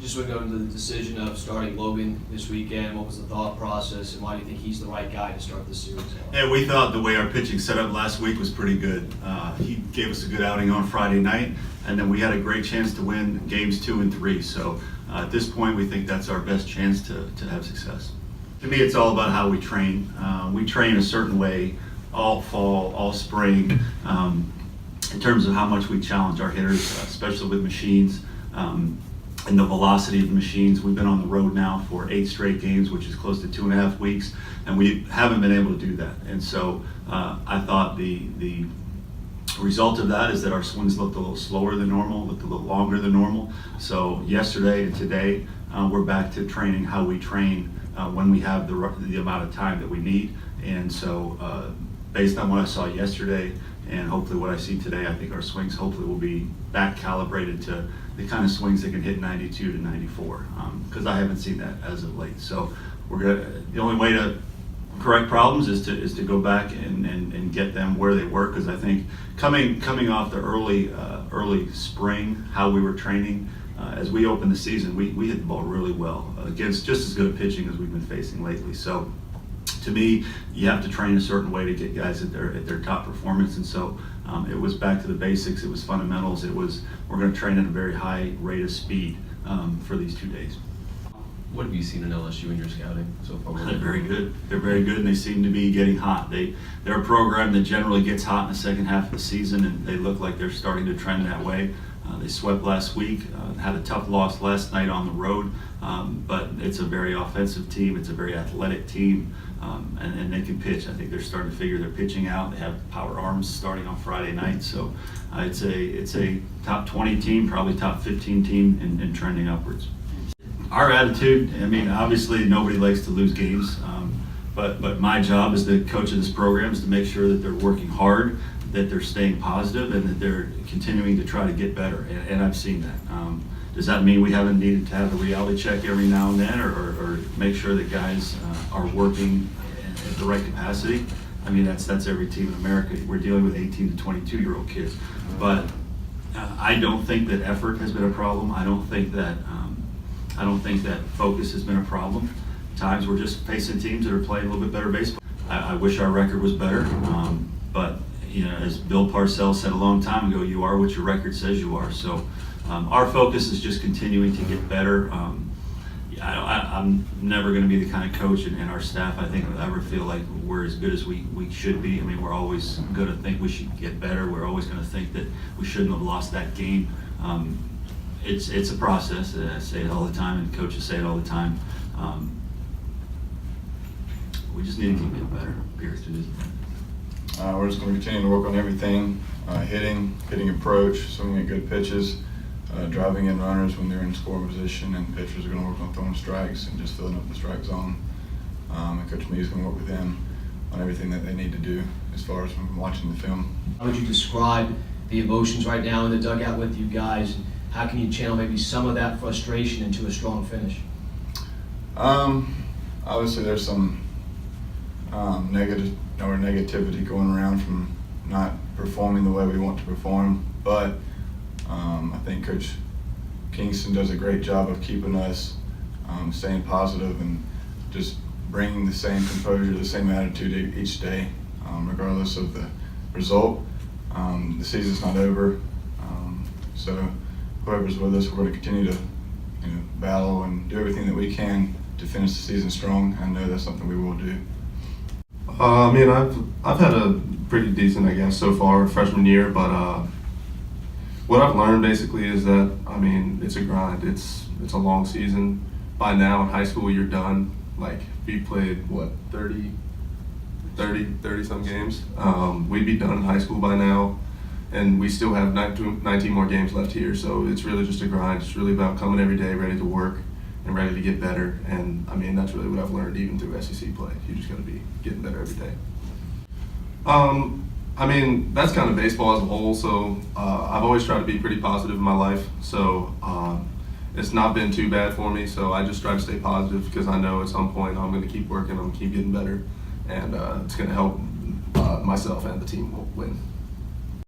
Just want to go into the decision of starting Logan this weekend. What was the thought process, and why do you think he's the right guy to start this series? Yeah, we thought the way our pitching set up last week was pretty good. He gave us a good outing on Friday night, and then we had a great chance to win games 2 and 3. So at this point, we think that's our best chance to have success. To me, it's all about how we train. We train a certain way all fall, all spring, in terms of how much we challenge our hitters, especially with machines. And the velocity of the machines. We've been on the road now for 8 straight games, which is close to 2.5 weeks, and we haven't been able to do that. And so I thought the result of that is that our swings looked a little slower than normal, looked a little longer than normal. So yesterday and today, we're back to training how we train when we have the amount of time that we need. And so based on what I saw yesterday and hopefully what I see today, I think our swings hopefully will be back calibrated to the kind of swings that can hit 92 to 94, because I haven't seen that as of late. So the only way to correct problems is to go back and get them where they were, because I think coming off the early spring, how we were training, as we opened the season, we hit the ball really well against just as good a pitching as we've been facing lately. So to me, you have to train a certain way to get guys at their top performance, and so it was back to the basics. It was fundamentals. We're going to train at a very high rate of speed for these 2 days. What have you seen in LSU in your scouting so far? They're very good. They're very good, and they seem to be getting hot. They're a program that generally gets hot in the second half of the season, and they look like they're starting to trend that way. They swept last week, had a tough loss last night on the road, but it's a very offensive team. It's a very athletic team, and they can pitch. I think they're starting to figure their pitching out. They have power arms starting on Friday night, so it's a top 20 team, probably top 15 team, and trending upwards. Our attitude, I mean, obviously nobody likes to lose games, but my job as the coach of this program is to make sure that they're working hard, that they're staying positive, and that they're continuing to try to get better, and I've seen that. Does that mean we haven't needed to have a reality check every now and then, or make sure that guys are working at the right capacity? I mean, that's every team in America. We're dealing with 18 to 22-year-old kids, but I don't think that effort has been a problem. I don't think that focus has been a problem. Times we're just facing teams that are playing a little bit better baseball. I wish our record was better, but you know, as Bill Parcells said a long time ago, you are what your record says you are. So our focus is just continuing to get better. I'm never going to be the kind of coach, and our staff, I think, will ever feel like we're as good as we should be. I mean, we're always going to think we should get better. We're always going to think that we shouldn't have lost that game. It's a process. I say it all the time, and coaches say it all the time. We just need to keep getting better. Period. We're just going to continue to work on everything, hitting approach, swinging at good pitches, driving in runners when they're in score position, and pitchers are going to work on throwing strikes and just filling up the strike zone. And Coach Mee is going to work with them on everything that they need to do as far as from watching the film. How would you describe the emotions right now in the dugout with you guys? How can you channel maybe some of that frustration into a strong finish? Obviously, there's some negativity going around from not performing the way we want to perform, but I think Coach Kingston does a great job of keeping us staying positive and just bringing the same composure, the same attitude each day, regardless of the result. The season's not over, so whoever's with us, we're going to continue to battle and do everything that we can to finish the season strong. I know that's something we will do. I mean, I've had a pretty decent, I guess, so far freshman year, but what I've learned basically is that, I mean, it's a grind. It's a long season. By now in high school, you're done. Like, we played, what, 30 some games. We'd be done in high school by now, and we still have 19 more games left here, so it's really just a grind. It's really about coming every day, ready to work and ready to get better, and I mean, that's really what I've learned even through SEC play. You just gotta be getting better every day. I mean, that's kind of baseball as a whole, so I've always tried to be pretty positive in my life, so it's not been too bad for me, so I just try to stay positive because I know at some point I'm going to keep working, I'm going to keep getting better, and it's going to help myself and the team win.